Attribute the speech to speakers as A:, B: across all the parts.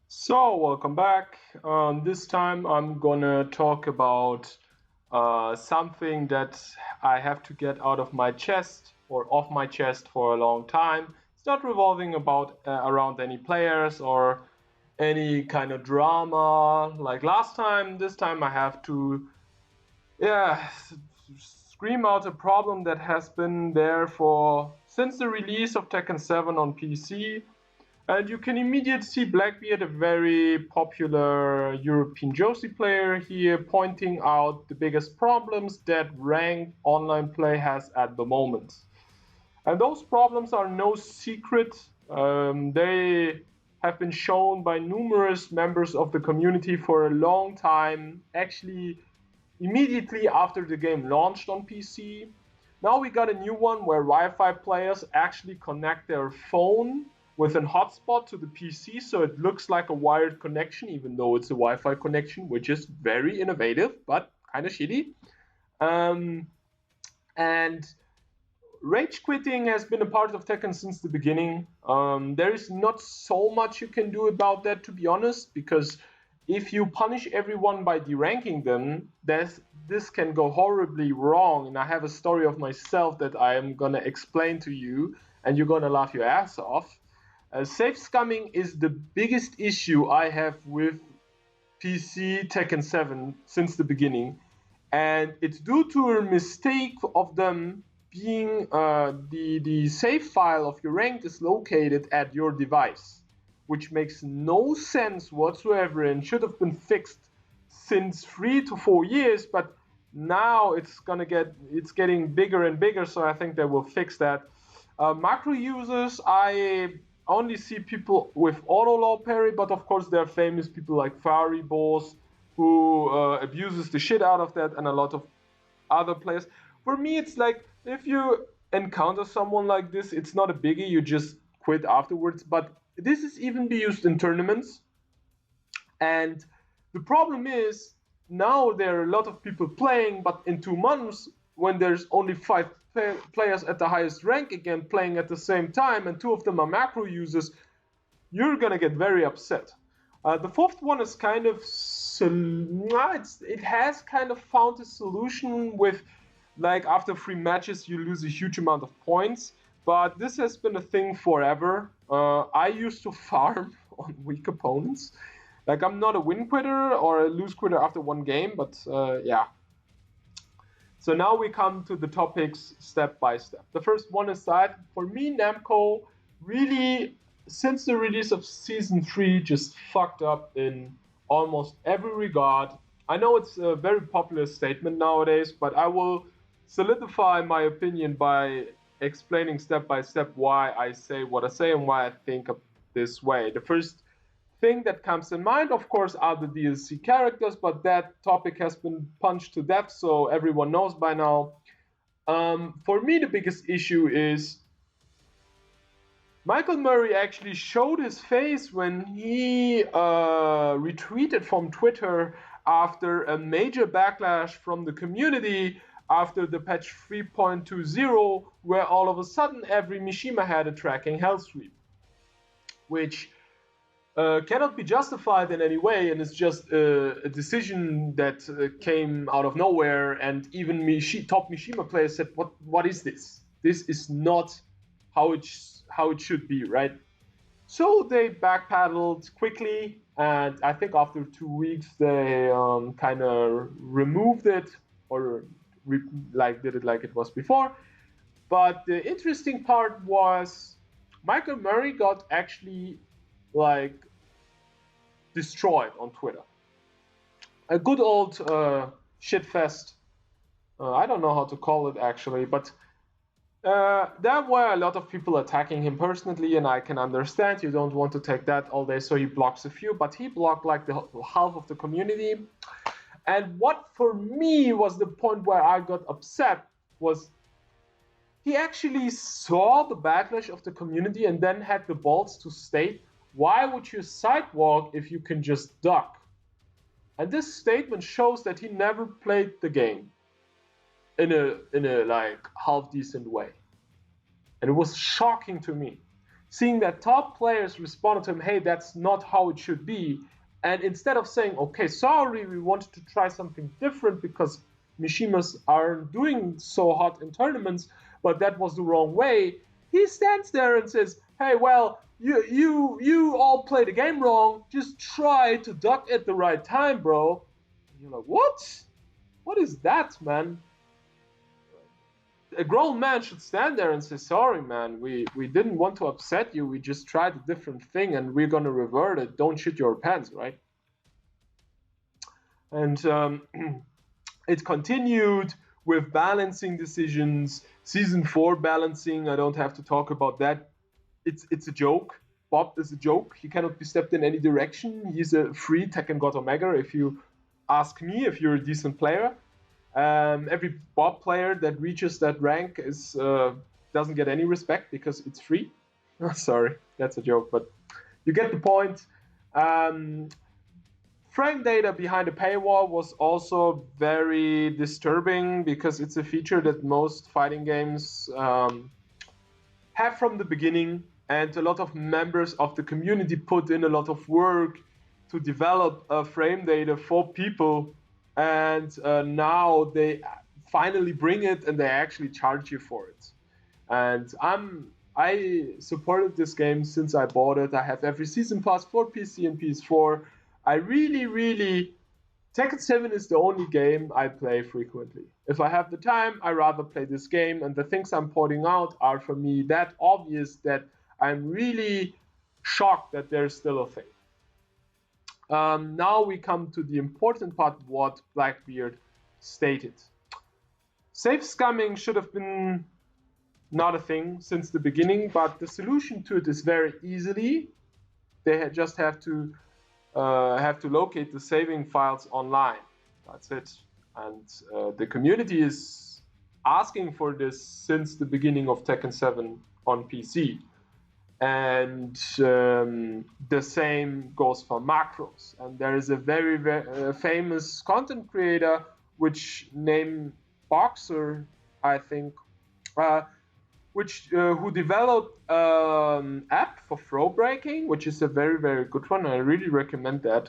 A: So, welcome back. This time I'm gonna talk about something that I have to get out of my chest or off my chest for a long time. It's not revolving about around any players or any kind of drama like last time. This time I have to, yeah, scream out a problem that has been there for since the release of Tekken 7 on PC. And you can immediately see Blackbeard, a very popular European Josie player here, pointing out the biggest problems that ranked online play has at the moment. And those problems are no secret. They have been shown by numerous members of the community for a long time, actually, immediately after the game launched on PC. Now we got a new one where Wi-Fi players actually connect their phone with a hotspot to the PC, so it looks like a wired connection, even though it's a Wi-Fi connection, which is very innovative, but kind of shitty. Um, and Rage quitting has been a part of Tekken since the beginning. There is not so much you can do about that, to be honest, because if you punish everyone by deranking them, this can go horribly wrong. And I have a story of myself that I am gonna explain to you, and you're gonna laugh your ass off. Safe scumming is the biggest issue I have with PC Tekken 7 since the beginning, and it's due to a mistake of them being the save file of your rank is located at your device, which makes no sense whatsoever and should have been fixed since 3 to 4 years. But now it's getting bigger and bigger, so I think they will fix that. Macro users, I only see people with auto low parry, but of course there are famous people like Fari Boss who abuses the shit out of that, and a lot of other players. For me, it's like if you encounter someone like this, it's not a biggie. You just quit afterwards. But this is even be used in tournaments, and the problem is now there are a lot of people playing, but in 2 months, when there's only five players at the highest rank again playing at the same time, and two of them are macro users, you're gonna get very upset. The fourth one is kind of it has kind of found a solution with, like, after 3 matches you lose a huge amount of points, but this has been a thing forever. I used to farm on weak opponents. Like, I'm not a win quitter or a lose quitter after one game, but yeah. So now we come to the topics step by step. The first one is that for me, Namco really, since the release of Season 3, just fucked up in almost every regard. I know it's a very popular statement nowadays, but I will solidify my opinion by explaining step by step why I say what I say and why I think of this way. The first thing that comes in mind, of course, are the DLC characters, but that topic has been punched to death, so everyone knows by now. For me, the biggest issue is Michael Murray actually showed his face when he retweeted from Twitter after a major backlash from the community after the patch 3.20, where all of a sudden every Mishima had a tracking hell sweep, which cannot be justified in any way, and it's just a decision that came out of nowhere. And even top Mishima players said, "What is this? This is not how it should be, right?" So they backpedaled quickly, and I think after 2 weeks they kind of removed it or did it like it was before. But the interesting part was Michael Murray got actually like destroyed on Twitter. A good old shitfest. I don't know how to call it actually, but there were a lot of people attacking him personally, and I can understand you don't want to take that all day, so he blocks a few, but he blocked like the half of the community. And what for me was the point where I got upset was he actually saw the backlash of the community and then had the balls to state, why would you sidewalk if you can just duck? And this statement shows that he never played the game in a like half decent way. And it was shocking to me. seeing that top players responded to him, hey, that's not how it should be. And instead of saying, okay, sorry, we wanted to try something different because Mishimas aren't doing so hot in tournaments, but that was the wrong way, he stands there and says, hey, well, you all play the game wrong. Just try to duck at the right time, bro. And you're like, what? What is that, man? A grown man should stand there and say, sorry, man, we didn't want to upset you. We just tried a different thing and we're going to revert it. Don't shit your pants, right? And it continued with balancing decisions. Season 4 balancing, I don't have to talk about that. It's a joke. Bob is a joke. He cannot be stepped in any direction. He's a free Tekken God Omega, if you ask me, if you're a decent player. Every Bob player that reaches that rank doesn't get any respect because it's free. Sorry, that's a joke, but you get the point. Frame data behind the paywall was also very disturbing because it's a feature that most fighting games have from the beginning, and a lot of members of the community put in a lot of work to develop frame data for people, and now they finally bring it and they actually charge you for it. And I supported this game since I bought it. I have every season pass for PC and PS4. I really Tekken 7 is the only game I play frequently. If I have the time, I rather play this game, and the things I'm pointing out are for me that obvious that I'm really shocked that there's still a thing. Now we come to the important part, what Blackbeard stated. Safe scumming should have been not a thing since the beginning, but the solution to it is very easily. They just have to locate the saving files online. That's it. And the community is asking for this since the beginning of Tekken 7 on PC. And the same goes for macros. And there is a very famous content creator, which named Boxer, I think, who developed an app for throw breaking, which is a very good one. I really recommend that,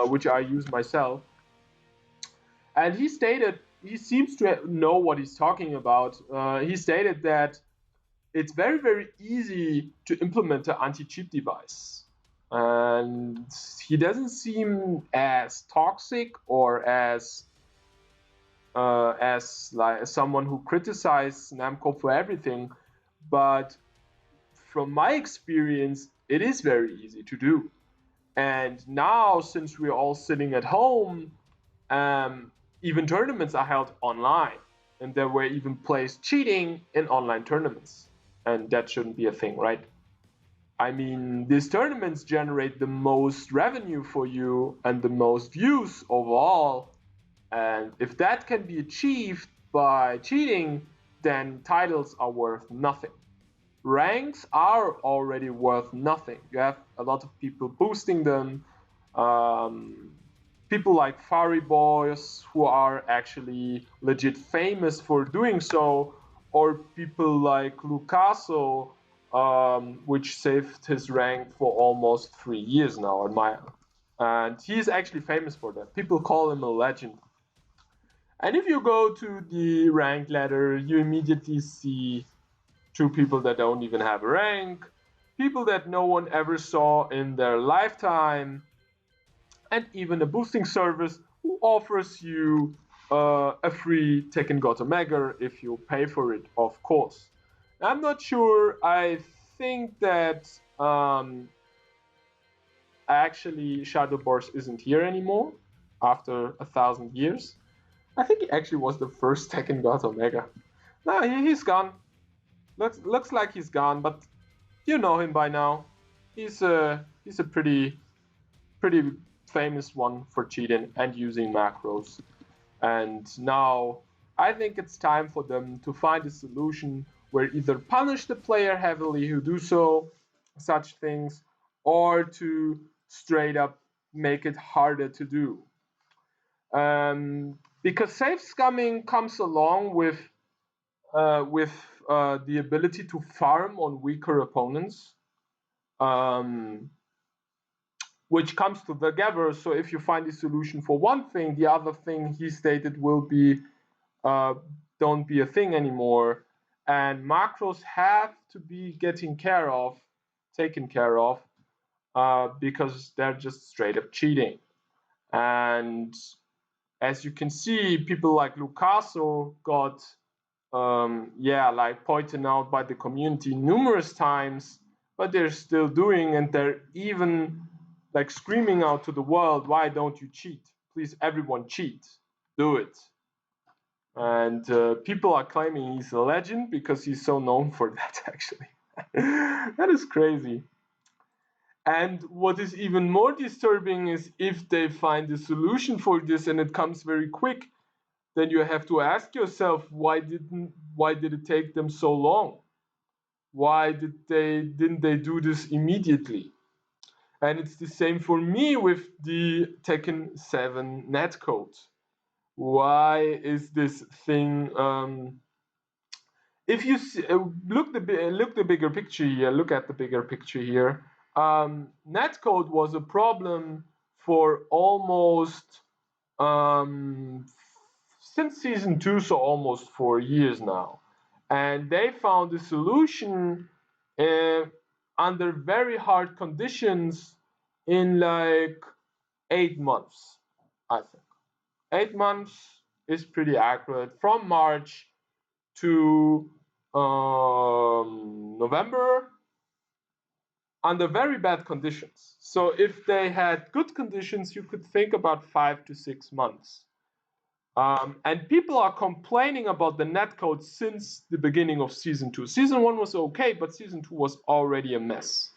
A: which I use myself. And he stated, he seems to know what he's talking about. He stated that it's very easy to implement an anti-cheat device. And he doesn't seem as toxic or as like someone who criticizes Namco for everything, but from my experience, it is very easy to do. And now, since we're all sitting at home, even tournaments are held online, and there were even players cheating in online tournaments, and that shouldn't be a thing, right? I mean, these tournaments generate the most revenue for you and the most views overall. And if that can be achieved by cheating, then titles are worth nothing. Ranks are already worth nothing. You have a lot of people boosting them. People like Fari Boys, who are actually legit famous for doing so, or people like Lucaso, which saved his rank for almost 3 years now on Maya. And he's actually famous for that. People call him a legend. And if you go to the rank ladder, you immediately see 2 people that don't even have a rank, people that no one ever saw in their lifetime, and even a boosting service who offers you a free Tekken God Omega if you pay for it, of course. I'm not sure. I think that actually Shadow Boris isn't here anymore after 1,000 years. I think he actually was the first Tekken God Omega. No, he's gone. Looks like he's gone, but you know him by now. He's a pretty famous one for cheating and using macros. And now I think it's time for them to find a solution where either punish the player heavily who do such things, or to straight up make it harder to do. Because safe scumming comes along with the ability to farm on weaker opponents. which comes together. So if you find a solution for one thing, the other thing he stated will be don't be a thing anymore. And macros have to be taken care of, because they're just straight up cheating. And as you can see, people like Lucaso got like pointed out by the community numerous times, but they're still doing, and they're even like screaming out to the world, why don't you cheat? Please, everyone cheat. Do it. And people are claiming he's a legend because he's so known for that, actually. That is crazy. And what is even more disturbing is if they find a solution for this and it comes very quick, then you have to ask yourself, why did it take them so long? Why didn't they do this immediately? And it's the same for me with the Tekken 7 netcode. Why is this thing? If you see, look at the bigger picture here. Netcode was a problem for almost since season 2, so almost 4 years now, and they found a solution under very hard conditions in like 8 months, I think. 8 months is pretty accurate, from March to November, under very bad conditions. So if they had good conditions, you could think about 5 to 6 months. And people are complaining about the netcode since the beginning of season 2. Season 1 was okay, but season 2 was already a mess.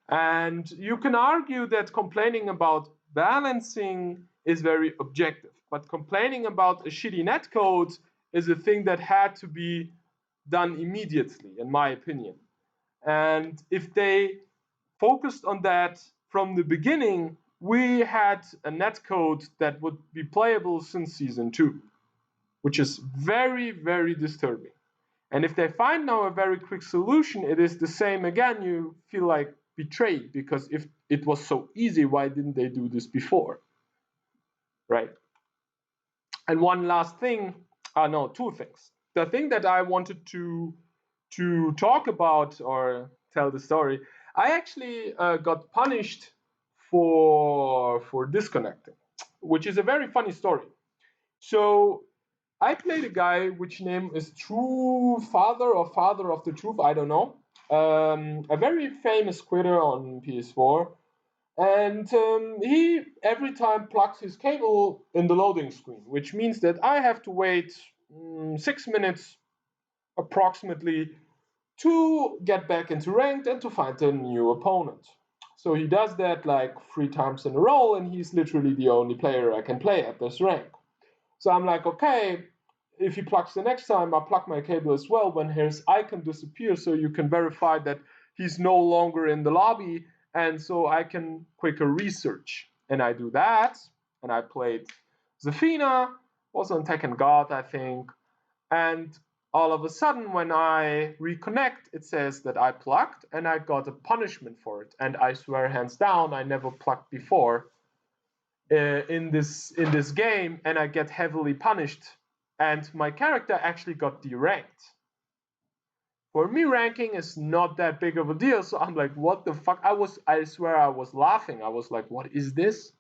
A: And you can argue that complaining about balancing is very objective, but complaining about a shitty netcode is a thing that had to be done immediately, in my opinion. And if they focused on that from the beginning, we had a netcode that would be playable since season 2, which is very, very disturbing. And if they find now a very quick solution, it is the same again. You feel like betrayed, because if it was so easy, why didn't they do this before? Right? And one last thing, no, two things. The thing that I wanted to talk about or tell the story, I actually got punished for disconnecting, which is a very funny story. So I played a guy which name is True Father or Father of the Truth, I don't know. A very famous quitter on PS4. And he every time plugs his cable in the loading screen, which means that I have to wait 6 minutes approximately to get back into ranked and to find a new opponent. So he does that like 3 times in a row, and he's literally the only player I can play at this rank. So I'm like, okay, if he plugs the next time, I'll plug my cable as well when his icon disappears, so you can verify that he's no longer in the lobby, and so I can quicker research. And I do that, and I played Zafina, also on Tekken God, I think, and all of a sudden when I reconnect, it says that I plugged, and I got a punishment for it. And I swear hands down, I never plugged before in this game, and I get heavily punished, and my character actually got deranked. For me, ranking is not that big of a deal, so I'm like, what the fuck? I swear I was laughing. I was like, what is this?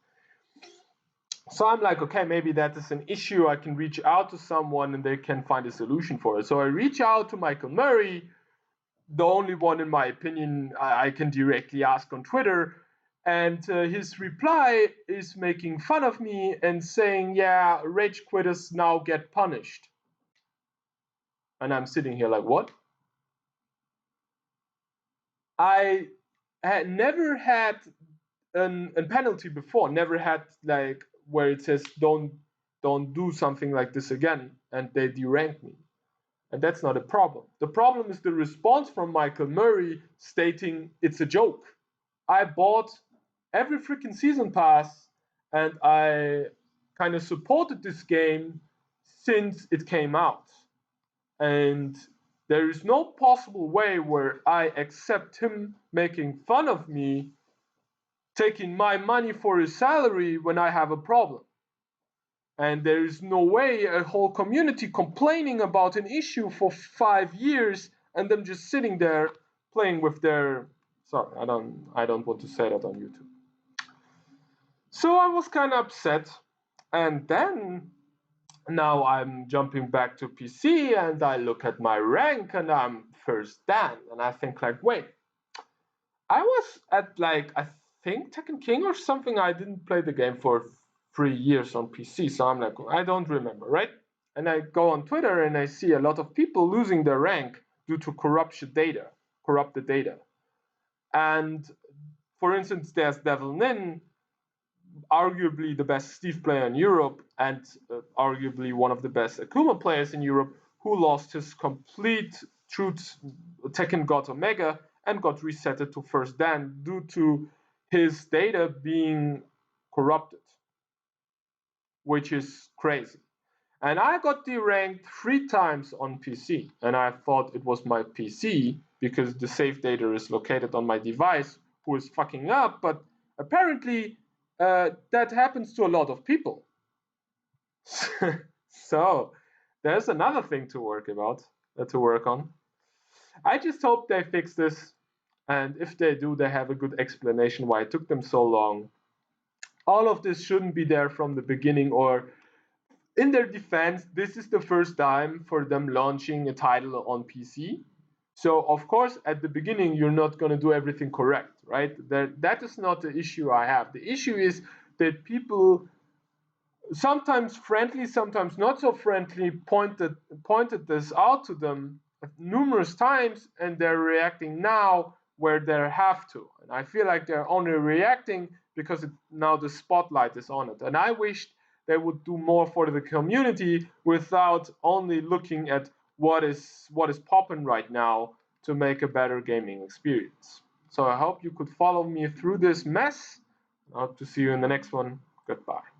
A: So I'm like, okay, maybe that is an issue. I can reach out to someone and they can find a solution for it. So I reach out to Michael Murray, the only one, in my opinion, I can directly ask on Twitter. And his reply is making fun of me and saying, yeah, rage quitters now get punished. And I'm sitting here like, what? I had never had a penalty before, never had like where it says don't do something like this again, and they derank me. And that's not a problem. The problem is the response from Michael Murray stating it's a joke. I bought every freaking season pass, and I kind of supported this game since it came out. And there is no possible way where I accept him making fun of me, taking my money for his salary when I have a problem. And there is no way a whole community complaining about an issue for 5 years and them just sitting there playing with their, sorry, I don't want to say that on YouTube. So I was kind of upset, and then now I'm jumping back to PC and I look at my rank and I'm first Dan, and I think like, wait, I was at like, I think Tekken King or something. I didn't play the game for 3 years on PC, so I'm like, I don't remember, right? And I go on Twitter and I see a lot of people losing their rank due to corrupted data. And for instance, there's Devil Nin, arguably the best Steve player in Europe and arguably one of the best Akuma players in Europe, who lost his complete truth Tekken God Omega and got resetted to first Dan due to his data being corrupted, which is crazy. And I got deranked 3 times on PC, and I thought it was my PC because the save data is located on my device who is fucking up, but apparently that happens to a lot of people. So there's another thing to work on. I just hope they fix this, and if they do, they have a good explanation why it took them so long. All of this shouldn't be there from the beginning, or in their defense, this is the first time for them launching a title on PC. So of course, at the beginning, you're not going to do everything correct, right? That is not the issue I have. The issue is that people, sometimes friendly, sometimes not so friendly, pointed this out to them numerous times, and they're reacting now where they have to. And I feel like they're only reacting because now the spotlight is on it. And I wished they would do more for the community without only looking at what is popping right now to make a better gaming experience. So I hope you could follow me through this mess. I hope to see you in the next one. Goodbye.